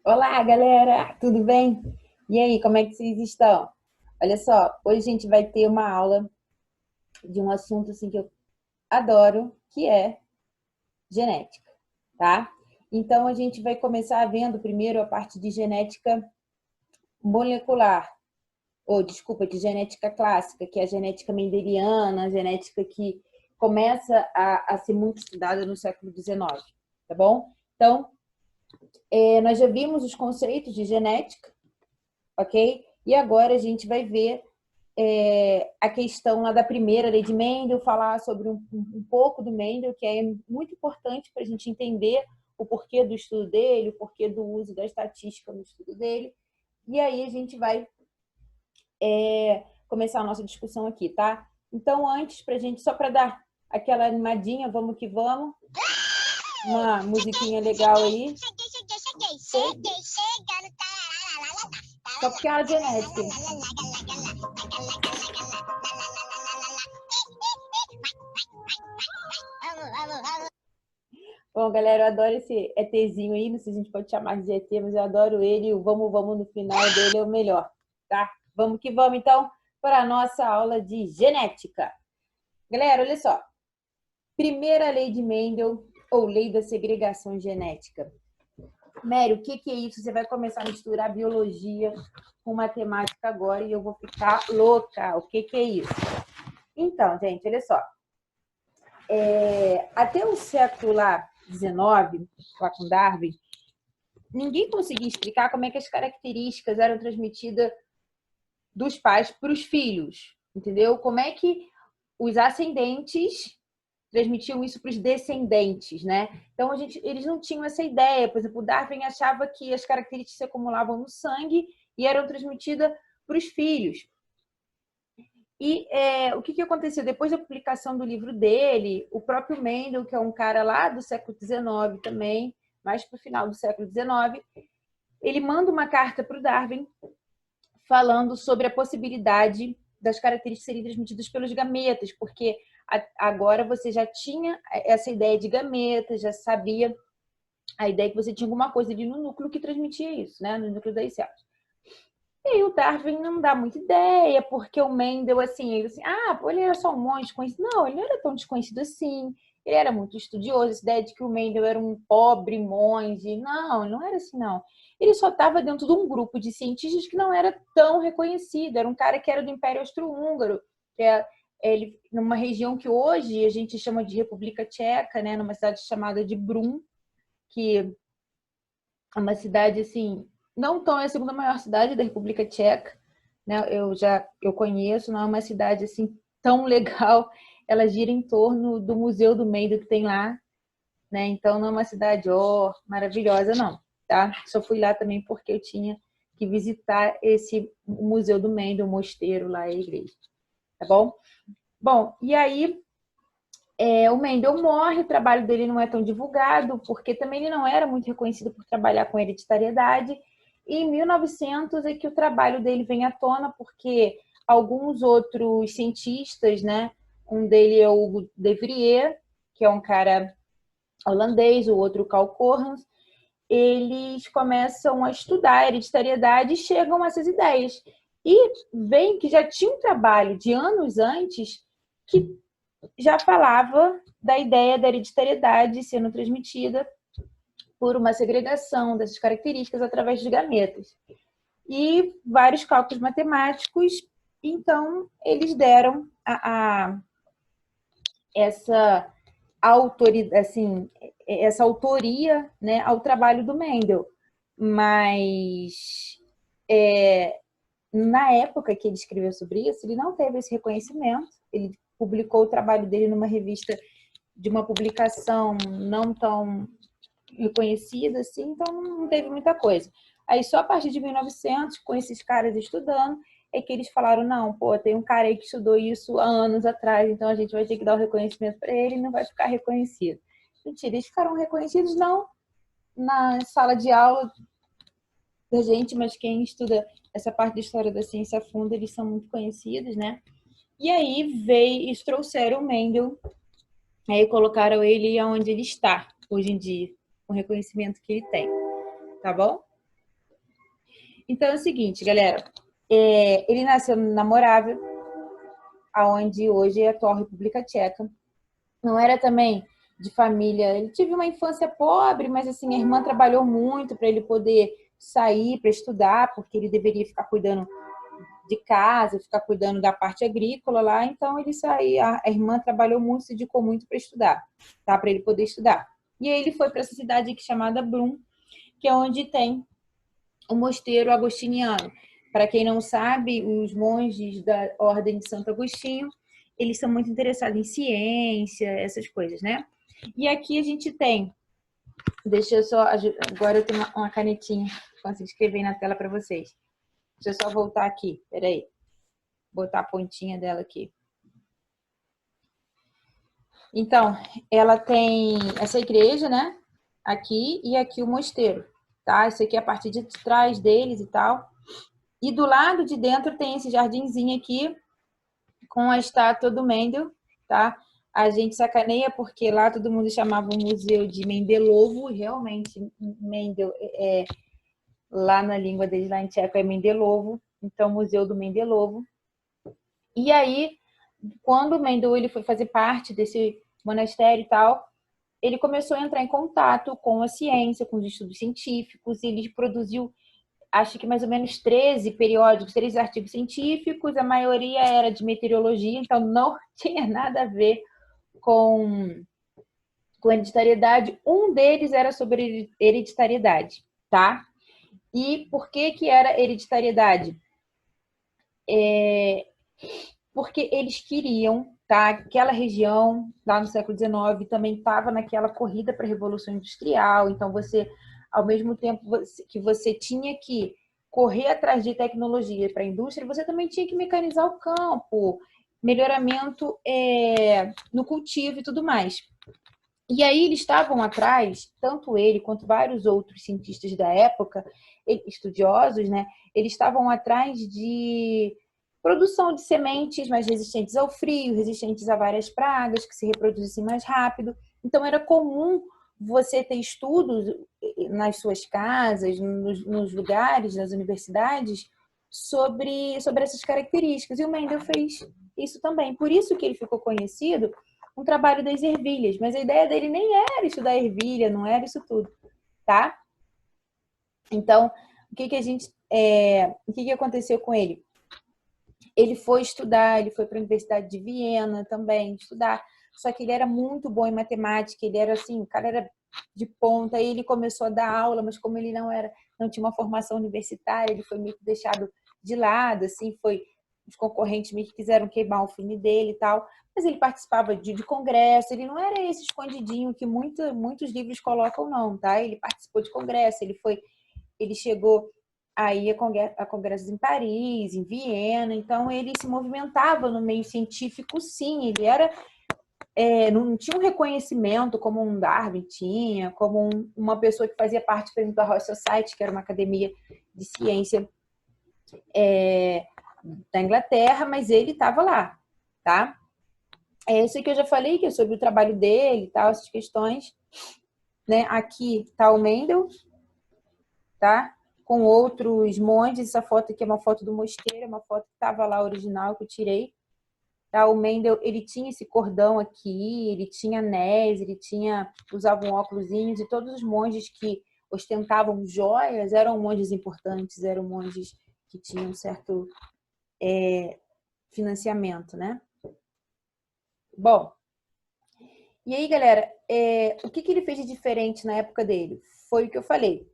Olá, galera! Tudo bem? E aí, como é que vocês estão? Olha só, hoje a gente vai ter uma aula de um assunto assim que eu adoro, que é genética, tá? Então a gente vai começar vendo primeiro a parte de genética molecular, ou desculpa, de genética clássica, que é a genética mendeliana, a genética que começa a ser muito estudada no século XIX, tá bom? Então, nós já vimos os conceitos de genética, ok? E agora a gente vai ver a questão lá da primeira lei de Mendel, falar sobre um pouco do Mendel, que é muito importante para a gente entender o porquê do estudo dele, o porquê do uso da estatística no estudo dele. E aí a gente vai começar a nossa discussão aqui, tá? Então, antes, para a gente, só para dar aquela animadinha, vamos que vamos, uma musiquinha legal aí. Só porque é a genética. Bom, galera, eu adoro esse ETzinho aí, não sei se a gente pode chamar de ET, mas eu adoro ele, o vamos, vamos no final dele é o melhor, tá? Vamos que vamos, então, para a nossa aula de genética. Galera, olha só. Primeira lei de Mendel, ou lei da segregação genética. Mério, o que é isso? Você vai começar a misturar biologia com matemática agora e eu vou ficar louca. O que é isso? Então, gente, olha só. Até o século lá, 19, lá com Darwin, ninguém conseguia explicar como é que as características eram transmitidas dos pais para os filhos, entendeu? Como é que os ascendentes transmitiam isso para os descendentes, né? Então eles não tinham essa ideia. Por exemplo, o Darwin achava que as características se acumulavam no sangue e eram transmitidas para os filhos. E o que aconteceu? Depois da publicação do livro dele, o próprio Mendel, que é um cara lá do século XIX também, mais para o final do século XIX, ele manda uma carta para o Darwin falando sobre a possibilidade das características serem transmitidas pelos gametas, porque agora você já tinha essa ideia de gametas, já sabia a ideia que você tinha alguma coisa ali no núcleo que transmitia isso, né? No núcleo das células. E aí o Darwin não dá muita ideia, porque o Mendel, assim, ele era só um monte desconhecido. Não, ele não era tão desconhecido assim. Ele era muito estudioso, essa ideia de que o Mendel era um pobre monge. Não, não era assim, não. Ele só estava dentro de um grupo de cientistas que não era tão reconhecido. Era um cara que era do Império Austro-Húngaro, que ele, numa região que hoje a gente chama de República Tcheca, né, numa cidade chamada de Brum, que é uma cidade, assim, não tão, é a segunda maior cidade da República Tcheca, né? Eu conheço, não é uma cidade assim tão legal. Ela gira em torno do Museu do Mendel que tem lá, né? Então não é uma cidade maravilhosa, não, tá? Só fui lá também porque eu tinha que visitar esse Museu do Mendel, o mosteiro lá, a igreja, tá bom? Bom, e aí o Mendel morre, o trabalho dele não é tão divulgado, porque também ele não era muito reconhecido por trabalhar com hereditariedade. E em 1900 é que o trabalho dele vem à tona, porque alguns outros cientistas, né? Um dele é o Hugo de Vries, que é um cara holandês, o outro Carl Correns, eles começam a estudar a hereditariedade e chegam a essas ideias. E veem que já tinha um trabalho de anos antes que já falava da ideia da hereditariedade sendo transmitida por uma segregação dessas características através de gametas. E vários cálculos matemáticos, então eles deram essa autoria, assim, essa autoria, né, ao trabalho do Mendel. Mas na época que ele escreveu sobre isso, ele não teve esse reconhecimento. Ele publicou o trabalho dele numa revista de uma publicação não tão reconhecida assim, então não teve muita coisa. Aí só a partir de 1900, com esses caras estudando, é que eles falaram, não, pô, tem um cara aí que estudou isso há anos atrás, então a gente vai ter que dar o reconhecimento para ele e não vai ficar reconhecido. Mentira, eles ficaram reconhecidos não na sala de aula da gente, mas quem estuda essa parte da história da ciência a fundo, eles são muito conhecidos, né? E aí veio, eles trouxeram o Mendel, aí colocaram ele onde ele está hoje em dia, com o reconhecimento que ele tem, tá bom? Então é o seguinte, galera. Ele nasceu na Morávia, aonde hoje é a atual República Tcheca. Não era também de família. Ele teve uma infância pobre, mas assim, a irmã trabalhou muito para ele poder sair para estudar, porque ele deveria ficar cuidando de casa, ficar cuidando da parte agrícola lá. Então ele saía, a irmã trabalhou muito, se dedicou muito para estudar, tá? Para ele poder estudar. E aí ele foi para essa cidade aqui chamada Brum, que é onde tem o mosteiro agostiniano. Para quem não sabe, os monges da Ordem de Santo Agostinho, eles são muito interessados em ciência, essas coisas, né? E aqui a gente tem, deixa eu só, agora eu tenho uma canetinha, consigo escrever na tela para vocês. Deixa eu só voltar aqui, peraí, botar a pontinha dela aqui. Então, ela tem essa igreja, né? Aqui e aqui o mosteiro, tá? Isso aqui é a parte de trás deles e tal. E do lado de dentro tem esse jardinzinho aqui com a estátua do Mendel, tá? A gente sacaneia porque lá todo mundo chamava o museu de Mendelovo, realmente Mendel lá na língua deles, lá em tcheco, é Mendelovo, então Museu do Mendelovo. E aí, quando o Mendel ele foi fazer parte desse monastério e tal, ele começou a entrar em contato com a ciência, com os estudos científicos, e ele produziu, acho que mais ou menos 13 periódicos, 13 artigos científicos, a maioria era de meteorologia, então não tinha nada a ver com hereditariedade. Um deles era sobre hereditariedade, tá? E por que era hereditariedade? Porque eles queriam, tá? Aquela região, lá no século XIX, também estava naquela corrida para a Revolução Industrial. Então, você, ao mesmo tempo que você tinha que correr atrás de tecnologia para a indústria, você também tinha que mecanizar o campo, melhoramento no cultivo e tudo mais. E aí eles estavam atrás, tanto ele quanto vários outros cientistas da época, estudiosos, né? Eles estavam atrás de produção de sementes mais resistentes ao frio, resistentes a várias pragas, que se reproduzissem mais rápido. Então era comum você ter estudos nas suas casas, nos lugares, nas universidades, sobre essas características. E o Mendel fez isso também. Por isso que ele ficou conhecido um trabalho das ervilhas, mas a ideia dele nem era estudar ervilha, não era isso tudo, tá? Então, o que aconteceu com ele? Ele foi estudar, ele foi para a Universidade de Viena também estudar, só que ele era muito bom em matemática, ele era assim, o cara era de ponta, aí ele começou a dar aula, mas como ele não tinha uma formação universitária, ele foi meio que deixado de lado, assim, os concorrentes meio que quiseram queimar o filme dele e tal, mas ele participava de congresso, ele não era esse escondidinho que muitos livros colocam, não, tá? Ele participou de congresso, ele chegou aí a congressos em Paris, em Viena, então ele se movimentava no meio científico, sim, ele era não tinha um reconhecimento como um Darwin tinha, como uma pessoa que fazia parte, por exemplo, da Royal Society, que era uma academia de ciência da Inglaterra, mas ele estava lá, tá? Isso que eu já falei, que é sobre o trabalho dele e tal, essas questões, né? Aqui tá o Mendel, tá? Com outros monges, essa foto aqui é uma foto do mosteiro, é uma foto que estava lá original, que eu tirei. Tá? O Mendel, ele tinha esse cordão aqui, ele tinha anéis, usava um óculosinhos, e todos os monges que ostentavam joias eram monges importantes, eram monges que tinham certo financiamento, né? Bom, e aí, galera, o que ele fez de diferente na época dele? Foi o que eu falei.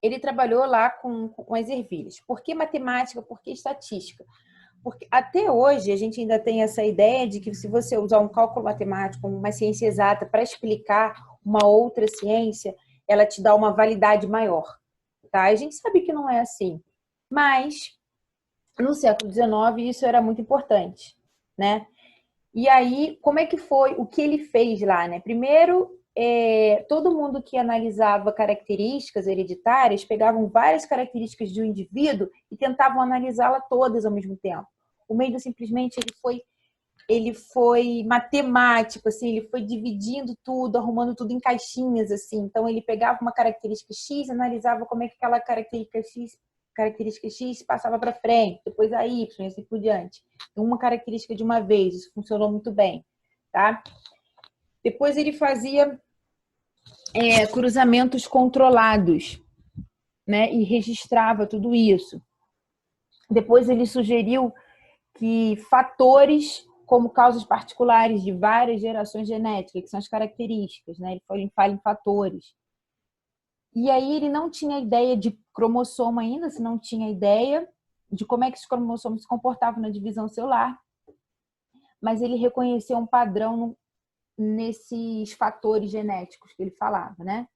Ele trabalhou lá com as ervilhas. Por que matemática? Por que estatística? Porque até hoje a gente ainda tem essa ideia de que se você usar um cálculo matemático, uma ciência exata para explicar uma outra ciência, ela te dá uma validade maior, tá? A gente sabe que não é assim, mas no século XIX isso era muito importante, né? E aí, como é que foi? O que ele fez lá, né? Primeiro, todo mundo que analisava características hereditárias pegavam várias características de um indivíduo e tentavam analisá-la todas ao mesmo tempo. O Mendel simplesmente ele foi ele foi matemático, assim, ele foi dividindo tudo, arrumando tudo em caixinhas, assim. Então, ele pegava uma característica X, analisava como é que aquela característica X passava para frente, depois a Y, e assim por diante. Uma característica de uma vez, isso funcionou muito bem, tá? Depois ele fazia cruzamentos controlados, né? E registrava tudo isso. Depois ele sugeriu que fatores como causas particulares de várias gerações genéticas, que são as características, né? Ele fala em fatores. E aí ele não tinha ideia de cromossomo ainda, se não tinha ideia de como é que os cromossomos se comportavam na divisão celular, mas ele reconheceu um padrão nesses fatores genéticos que ele falava, né?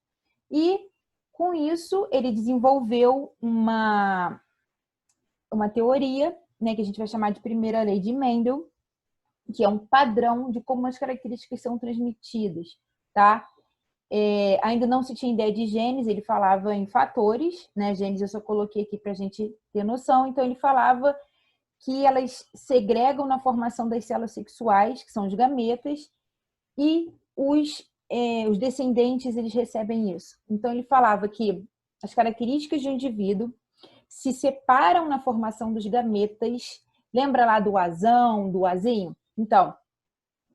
E com isso ele desenvolveu uma teoria, né, que a gente vai chamar de primeira lei de Mendel, que é um padrão de como as características são transmitidas, tá? Ainda não se tinha ideia de genes, ele falava em fatores, né? Genes eu só coloquei aqui para a gente ter noção. Então ele falava que elas segregam na formação das células sexuais, que são os gametas, e os descendentes eles recebem isso. Então ele falava que as características de um indivíduo se separam na formação dos gametas. Lembra lá do azão, do azinho? Então,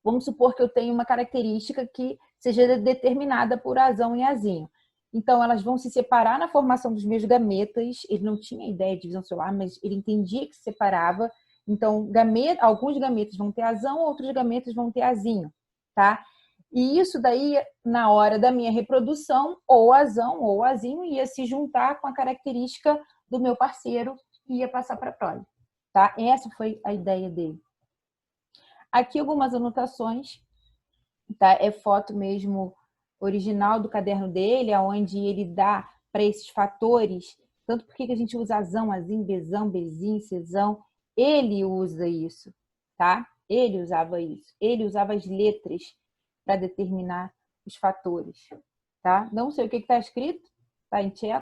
vamos supor que eu tenho uma característica que seja determinada por azão e azinho. Então, elas vão se separar na formação dos meus gametas. Ele não tinha ideia de divisão celular, mas ele entendia que se separava. Então, alguns gametas vão ter azão, outros gametas vão ter azinho, tá? E isso daí, na hora da minha reprodução, ou azão ou azinho ia se juntar com a característica do meu parceiro e ia passar para a prole, tá? Essa foi a ideia dele. Aqui algumas anotações, tá? É foto mesmo original do caderno dele, onde ele dá para esses fatores, tanto porque que a gente usa azão, azinho, bezão, bezinho, cesão, ele usa isso, tá? Ele usava isso. Ele usava as letras para determinar os fatores, tá? Não sei o que está escrito, tá em tcheco.